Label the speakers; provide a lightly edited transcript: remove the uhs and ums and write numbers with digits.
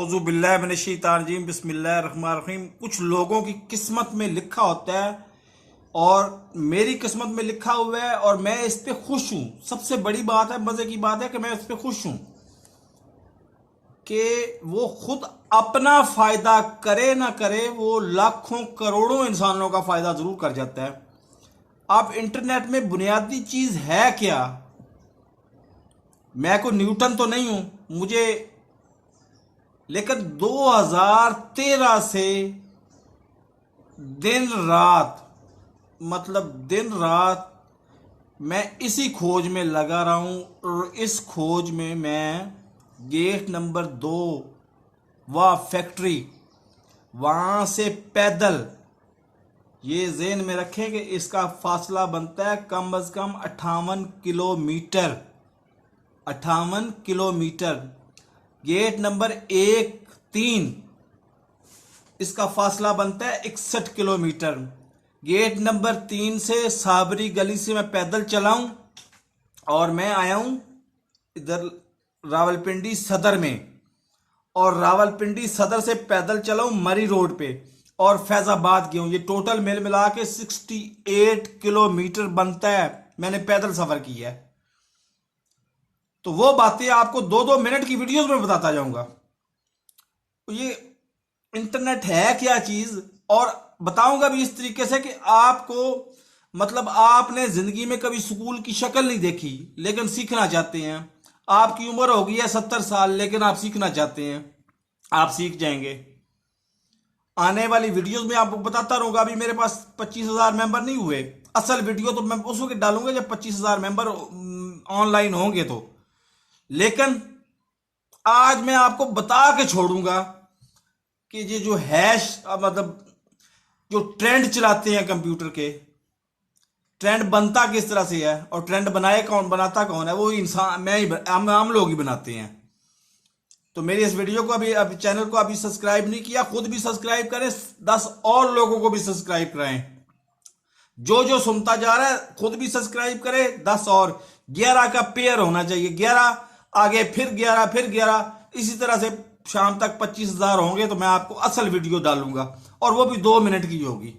Speaker 1: औज़ु बिल्लाहि मिनश शैतानिर रजीम बिस्मिल्लाहिर रहमानिर रहीम। कुछ लोगों की किस्मत में लिखा होता है और मेरी किस्मत में लिखा हुआ है और मैं इस पे खुश हूं। सबसे बड़ी बात है, मजे की बात है कि मैं इस पे खुश हूं कि वो खुद अपना फायदा करे ना करे, वो लाखों करोड़ों इंसानों का फायदा जरूर कर जाता है। अब इंटरनेट में बुनियादी चीज है क्या? मैं कोई न्यूटन तो नहीं हूं मुझे, लेकिन 2013 से दिन रात, मतलब दिन रात मैं इसी खोज में लगा रहा हूं। और इस खोज में मैं गेट नंबर 2 व फैक्ट्री, वहां से पैदल, ये ज़हन में रखें कि इसका फासला बनता है कम से कम 58 किलोमीटर। 58 किलोमीटर। गेट नंबर 1-3, इसका फासला बनता है 61 किलोमीटर। गेट नंबर 3 से साबरी गली से मैं पैदल चलाऊं और मैं आया हूं इधर रावलपिंडी सदर में, और रावलपिंडी सदर से पैदल चलाऊं मरी रोड पे और फैजाबाद गया हूं। ये टोटल मिल मिला के 68 किलोमीटर बनता है। मैंने पैदल सफर किया है। तो वो बातें आपको 2-2 मिनट की वीडियोस में बताता जाऊंगा। तो ये इंटरनेट है क्या चीज, और बताऊंगा भी इस तरीके से कि आपको, मतलब आपने जिंदगी में कभी स्कूल की शक्ल नहीं देखी लेकिन सीखना चाहते हैं। आपकी उम्र हो गई है 70 साल लेकिन आप सीखना चाहते हैं, आप सीख जाएंगे। आने वाली वीडियोस में आपको बताता रहूंगा। अभी मेरे पास 25,000 मेंबर नहीं हुए। असल वीडियो तो मैं उस वक्त डालूंगा जब 25,000 मेंबर ऑनलाइन होंगे तो। लेकिन आज मैं आपको बता के छोड़ूंगा कि ये जो हैश, मतलब जो ट्रेंड चलाते हैं कंप्यूटर के, ट्रेंड बनता किस तरह से है और ट्रेंड बनाए कौन, बनाता कौन है? वो इंसान, मैं ही, हम लोग ही बनाते हैं। तो मेरी इस वीडियो को अभी चैनल को अभी सब्सक्राइब नहीं किया, खुद भी सब्सक्राइब करें, 10 और लोगों को भी सब्सक्राइब कराएं। जो जो सुनता जा रहा है खुद भी सब्सक्राइब करे, 10 और 11 का पेयर होना चाहिए। 11 आगे, फिर 11, फिर 11, इसी तरह से शाम तक 25,000 होंगे तो मैं आपको असल वीडियो डालूंगा, और वो भी 2 मिनट की होगी।